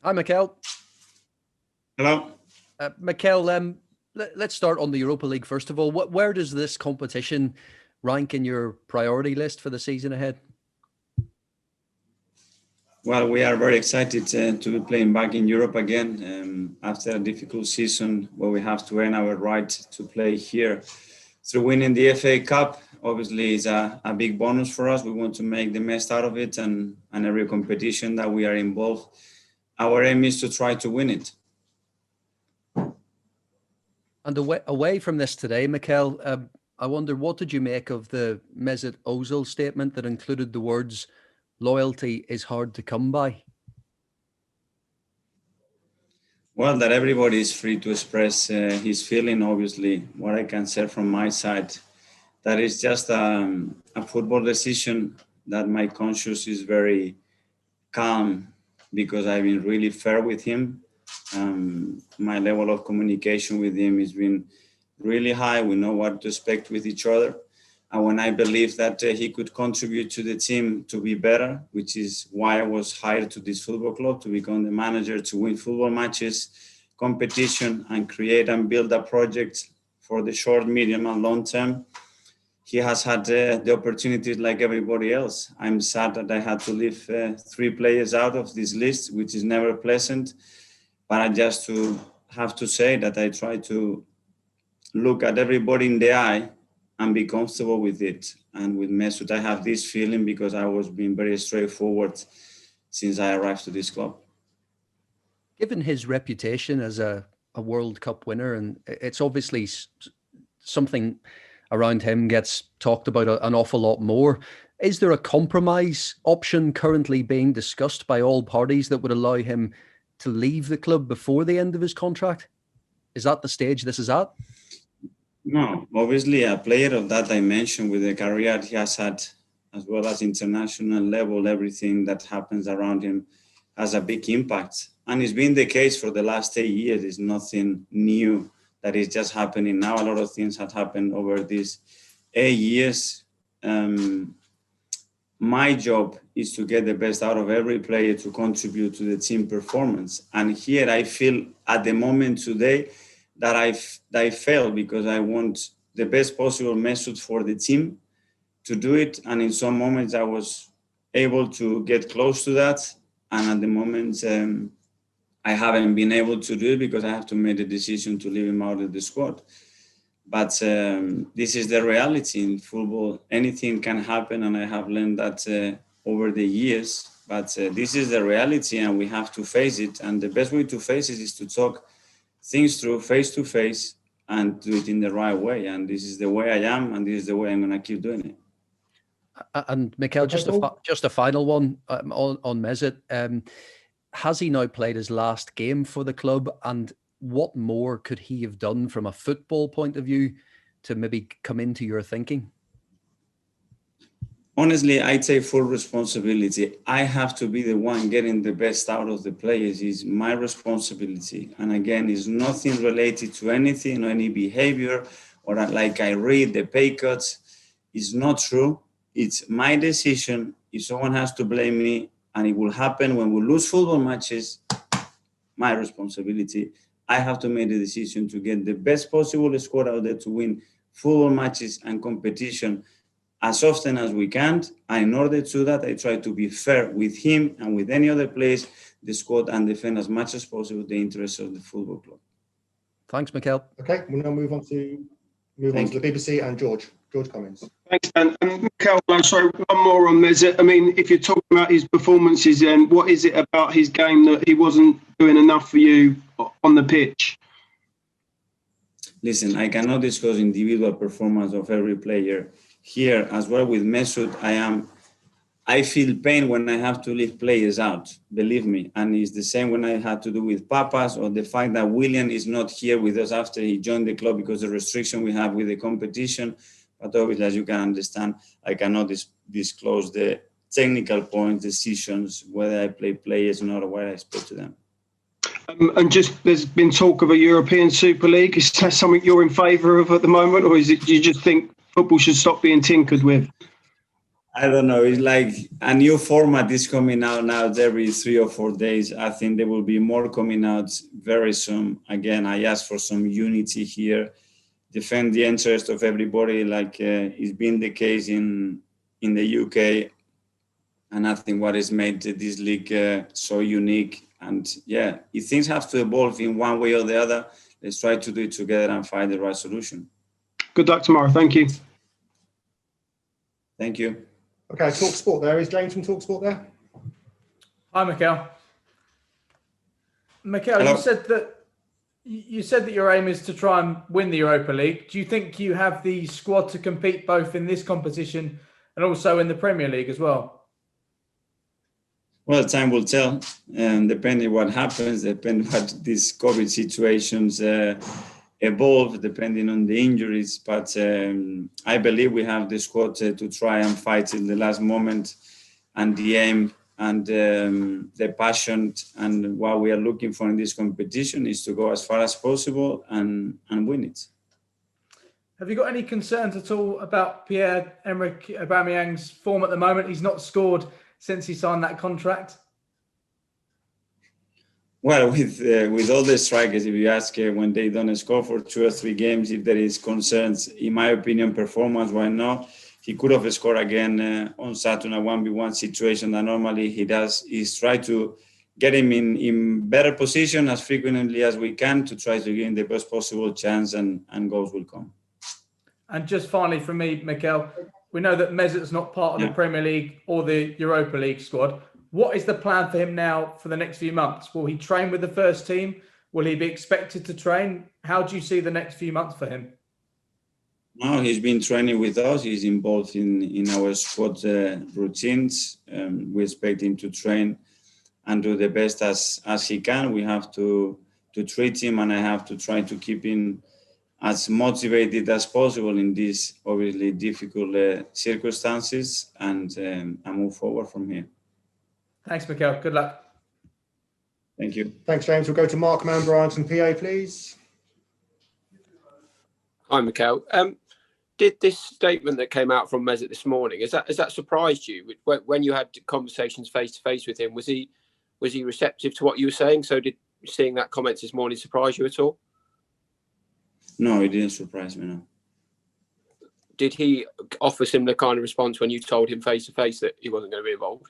Hi, Mikel. Hello. Mikel, let's start on the Europa League first of all. Where does this competition rank in your priority list for the season ahead? Well, we are very excited to be playing back in Europe again after a difficult season where we have to earn our right to play here. Through winning the FA Cup, obviously, is a big bonus for us. We want to make the best out of it, and every competition that we are involved, our aim is to try to win it. And away from this today, Mikel, I wonder, what did you make of the Mesut Ozil statement that included the words, "Loyalty is hard to come by"? Well, that everybody is free to express his feeling, obviously. What I can say from my side, that is just a football decision that my conscience is very calm because I've been really fair with him. My level of communication with him has been really high. We know what to expect with each other. And when I believe that he could contribute to the team to be better, which is why I was hired to this football club, to become the manager, to win football matches, competition, and create and build a project for the short, medium, and long term. He has had the opportunities like everybody else. I'm sad that I had to leave 3 players out of this list, which is never pleasant. But I just have to say that I try to look at everybody in the eye and be comfortable with it. And with Mesut, I have this feeling because I was being very straightforward since I arrived to this club. Given his reputation as a World Cup winner, and it's obviously something around him gets talked about an awful lot more, is there a compromise option currently being discussed by all parties that would allow him to leave the club before the end of his contract? Is that the stage this is at? No, obviously a player of that dimension with the career he has had, as well as international level, everything that happens around him has a big impact. And it's been the case for the last 8 years. It's nothing new that is just happening now. A lot of things have happened over these 8 years. My job is to get the best out of every player to contribute to the team performance. And here I feel at the moment today that I failed because I want the best possible message for the team to do it. And in some moments I was able to get close to that. And at the moment I haven't been able to do it because I have to make the decision to leave him out of the squad. But this is the reality in football. Anything can happen, and I have learned that over the years. But this is the reality, and we have to face it. And the best way to face it is to talk things through face to face and do it in the right way. And this is the way I am, and this is the way I'm going to keep doing it. And Mikel, just a final one on Mesut. Has he now played his last game for the club? And what more could he have done from a football point of view to maybe come into your thinking? Honestly, I take full responsibility. I have to be the one getting the best out of the players. It's my responsibility. And again, it's nothing related to anything or any behavior or like I read the pay cuts. It's not true. It's my decision. If someone has to blame me, and it will happen when we lose football matches, my responsibility. I have to make the decision to get the best possible squad out there to win football matches and competition as often as we can. And in order to do that, I try to be fair with him and with any other players, the squad, and defend as much as possible the interests of the football club. Thanks, Mikel. Okay, we'll now move on to the BBC and George. George Cummins. Thanks, Dan. Mikel, sorry, one more on Mesut. I mean, if you're talking about his performances, then what is it about his game that he wasn't doing enough for you on the pitch? Listen, I cannot discuss individual performance of every player. Here, as well with Mesut, I feel pain when I have to leave players out, believe me. And it's the same when I had to do with Papas, or the fact that Willian is not here with us after he joined the club because of the restriction we have with the competition. But obviously, as you can understand, I cannot disclose the technical points, decisions, whether I play players or not, or what I expect to them. And just, there's been talk of a European Super League. Is that something you're in favour of at the moment, or is it you just think football should stop being tinkered with? I don't know. It's like a new format is coming out now every 3 or 4 days. I think there will be more coming out very soon. Again, I ask for some unity here, defend the interest of everybody, like it's been the case in the UK. And I think what has made this league so unique. And yeah, if things have to evolve in one way or the other, let's try to do it together and find the right solution. Good luck tomorrow. Thank you. Thank you. Okay, Talk Sport there. Is James from Talk Sport there? Hi, Mikel. Mikel, Hello. you said that your aim is to try and win the Europa League. Do you think you have the squad to compete both in this competition and also in the Premier League as well? Well, time will tell, and depending what happens, depending what these COVID situations evolve, depending on the injuries. But I believe we have the squad to try and fight till the last moment, and the aim and the passion and what we are looking for in this competition is to go as far as possible and win it. Have you got any concerns at all about Pierre-Emerick Aubameyang's form at the moment? He's not scored since he signed that contract. Well, with all the strikers, if you ask when they don't score for 2 or 3 games, if there is concerns, in my opinion, performance right now, he could have scored again on Saturday, a 1v1 situation that normally he does. He's try to get him in better position as frequently as we can to try to give him the best possible chance, and goals will come. And just finally from me, Mikel, we know that Mesut's not part of the Premier League or the Europa League squad. What is the plan for him now for the next few months? Will he train with the first team? Will he be expected to train? How do you see the next few months for him? No, he's been training with us. He's involved in our squad routines. We expect him to train and do the best as he can. We have to treat him, and I have to try to keep him as motivated as possible in these obviously difficult circumstances, and move forward from here. Thanks, Mikel. Good luck. Thank you. Thanks, James. We'll go to Mark Manbryant and PA, please. Hi, Mikel. Did this statement that came out from Mesut this morning, has that surprised you? When you had conversations face to face with him, was he receptive to what you were saying? So did seeing that comment this morning surprise you at all? No, it didn't surprise me, no. Did he offer similar kind of response when you told him face to face that he wasn't going to be involved?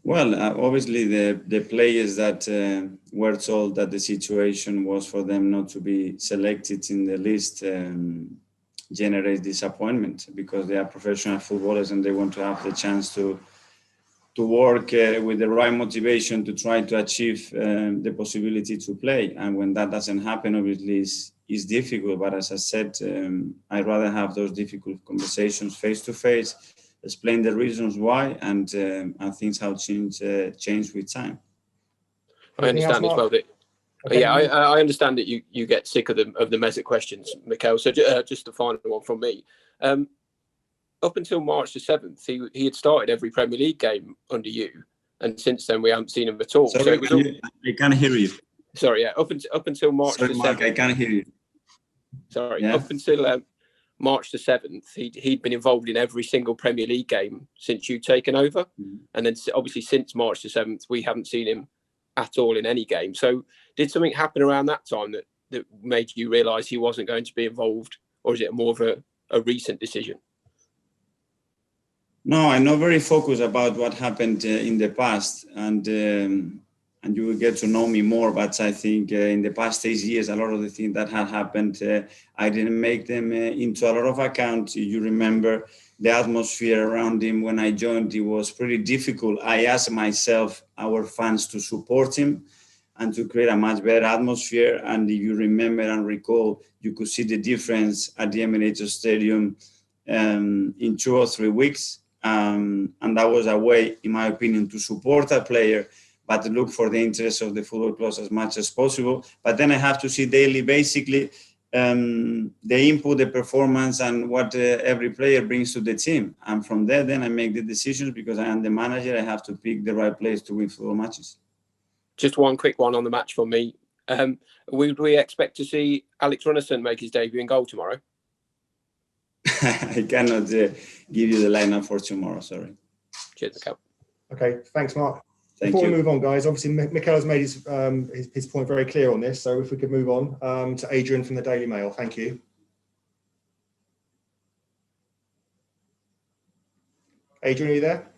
Well, obviously the players that were told that the situation was for them not to be selected in the list generates disappointment, because they are professional footballers and they want to have the chance to work with the right motivation to try to achieve the possibility to play. And when that doesn't happen, obviously it's difficult. But as I said, I'd rather have those difficult conversations face to face, explain the reasons why, and things have changed with time. I understand as well that. Okay. Yeah, I understand that you get sick of the Mesut questions, Mikel. So just the final one from me. Up until March the 7th, he had started every Premier League game under you, and since then we haven't seen him at all. Sorry, I can't hear you. Sorry, yeah. Up until March the 7th. Mark, I can't hear you. Sorry, yeah. Up until March the 7th, he'd been involved in every single Premier League game since you'd taken over. Mm-hmm. And then obviously since March the 7th, we haven't seen him at all in any game. So did something happen around that time that made you realise he wasn't going to be involved, or is it more of a recent decision? No, I'm not very focused about what happened in the past, and you will get to know me more. But I think in the past 8 years, a lot of the things that had happened, I didn't make them into a lot of account. You remember the atmosphere around him when I joined, it was pretty difficult. I asked myself, our fans, to support him and to create a much better atmosphere. And if you remember and recall, you could see the difference at the Emirates Stadium in 2 or 3 weeks. And that was a way, in my opinion, to support a player, but to look for the interests of the football clubs as much as possible. But then I have to see daily, basically, the input, the performance, and what every player brings to the team. And from there, then I make the decisions, because I am the manager. I have to pick the right players to win football matches. Just one quick one on the match for me. Would we expect to see Alex Runnison make his debut in goal tomorrow? I cannot give you the lineup for tomorrow. Sorry. Cheers, Mikel. Okay, thanks, Mark. Thank Before you. we move on, guys, obviously Mikel has made his point very clear on this. So if we could move on to Adrian from the Daily Mail. Thank you. Adrian, are you there?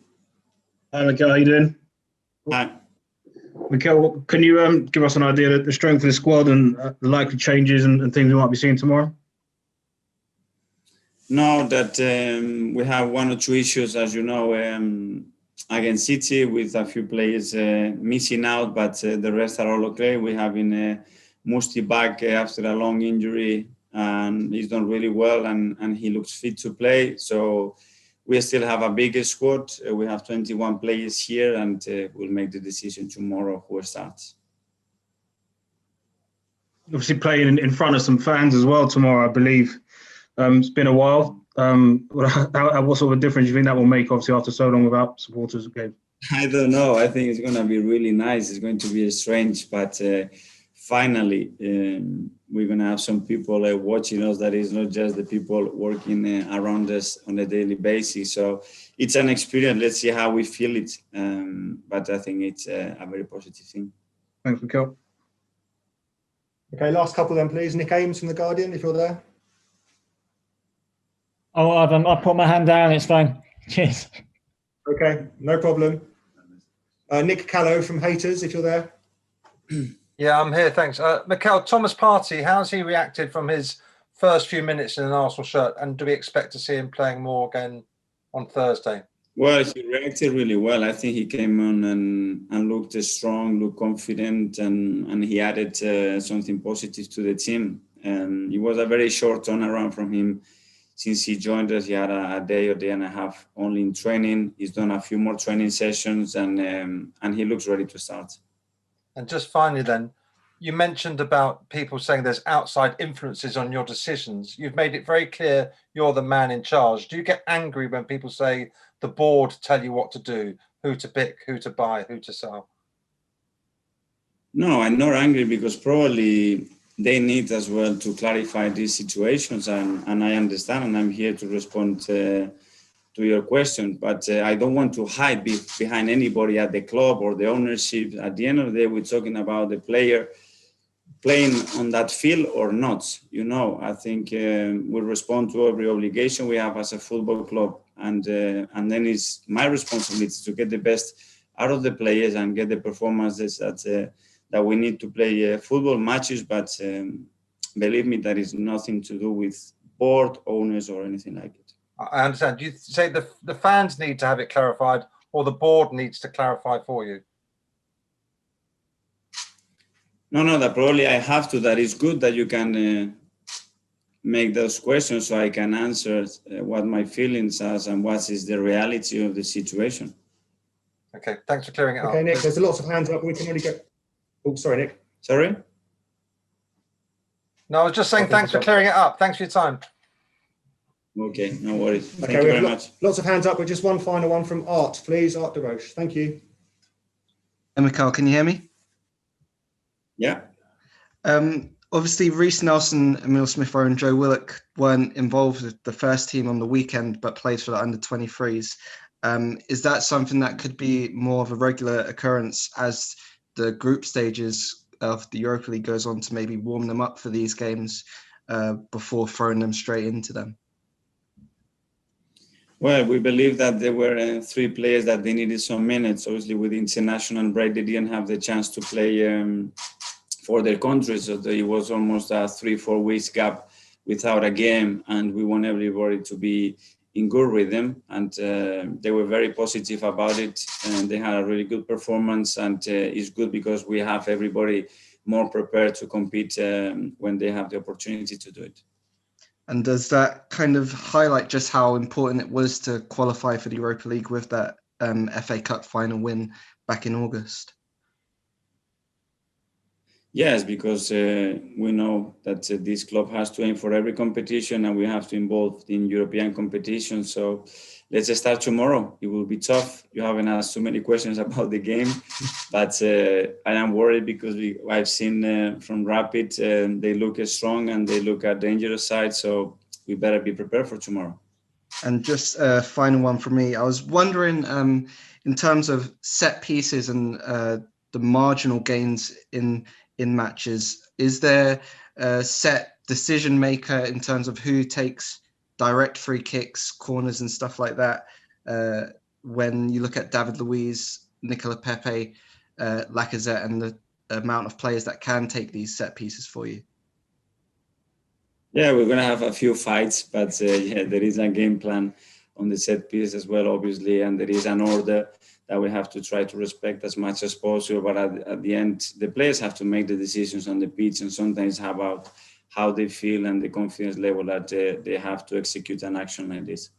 Hi, Mikel. How you doing? Hi. Mikel, can you give us an idea of the strength of the squad and the likely changes and things we might be seeing tomorrow? No, that we have one or two issues, as you know, against City with a few players missing out, but the rest are all okay. We have Musti back after a long injury, and he's done really well, and he looks fit to play. So we still have a bigger squad. We have 21 players here, and we'll make the decision tomorrow who starts. Obviously playing in front of some fans as well tomorrow, I believe. It's been a while. What sort of difference do you think that will make, obviously, after so long without supporters again? I don't know. I think it's going to be really nice. It's going to be strange, but finally, we're going to have some people watching us. That is not just the people working around us on a daily basis. So it's an experience. Let's see how we feel it. But I think it's a very positive thing. Thanks, Mikel. Okay, last couple then, please. Nick Ames from The Guardian, if you're there. Oh, I put my hand down. It's fine. Cheers. Okay, no problem. Nick Callow from Haters, if you're there. Yeah, I'm here. Thanks. Mikel, Thomas Partey, how's he reacted from his first few minutes in an Arsenal shirt? And do we expect to see him playing more again on Thursday? Well, he reacted really well. I think he came on and looked strong, looked confident, and he added something positive to the team. It was a very short turnaround from him. Since he joined us, he had a day or day and a half only in training. He's done a few more training sessions, and he looks ready to start. And just finally then, you mentioned about people saying there's outside influences on your decisions. You've made it very clear you're the man in charge. Do you get angry when people say the board tell you what to do, who to pick, who to buy, who to sell? No, I'm not angry because probably they need as well to clarify these situations, and I understand, and I'm here to respond to your question. But I don't want to hide behind anybody at the club or the ownership. At the end of the day, we're talking about the player playing on that field or not. You know, I think we respond to every obligation we have as a football club, and then it's my responsibility to get the best out of the players and get the performances that we need to play football matches. But believe me, that is nothing to do with board, owners, or anything like it. I understand. Do you say the fans need to have it clarified, or the board needs to clarify for you? No, that probably I have to. That is good that you can make those questions so I can answer what my feelings are and what is the reality of the situation. Okay, thanks for clearing it up. Okay, Nick, there's lots of hands up. We can only get... Oh, sorry, Nick. Sorry? No, I was just saying thanks for clearing it up. Thanks for your time. Okay, no worries. Okay, Thank you very much. Lots of hands up, but just one final one from Art, please. Art de Roche. Thank you. Hey, Mikel, can you hear me? Yeah. Obviously, Reece Nelson, Emile Smith-Rowe and Joe Willock weren't involved with the first team on the weekend, but played for the under-23s. Is that something that could be more of a regular occurrence as the group stages of the Europa League goes on to maybe warm them up for these games before throwing them straight into them? Well, we believe that there were three players that they needed some minutes. Obviously, with international break, they didn't have the chance to play for their countries. So it was almost a 3-4 weeks gap without a game, and we want everybody to be in good rhythm. And they were very positive about it, and they had a really good performance. And it's good because we have everybody more prepared to compete when they have the opportunity to do it. And does that kind of highlight just how important it was to qualify for the Europa League with that FA Cup final win back in August? Yes, because we know that this club has to aim for every competition, and we have to involve in European competition. So let's start tomorrow. It will be tough. You haven't asked too many questions about the game, but I am worried because I've seen from Rapid, they look strong and they look a dangerous side. So we better be prepared for tomorrow. And just a final one from me. I was wondering, in terms of set pieces and the marginal gains in matches, is there a set decision maker in terms of who takes direct free kicks, corners and stuff like that? When you look at David Luiz, Nicolas Pepe, Lacazette, and the amount of players that can take these set pieces for you? Yeah, we're going to have a few fights, but there is a game plan on the set piece as well, obviously, and there is an order that we have to try to respect as much as possible. But at the end, the players have to make the decisions on the pitch, and sometimes about how they feel and the confidence level that they have to execute an action like this.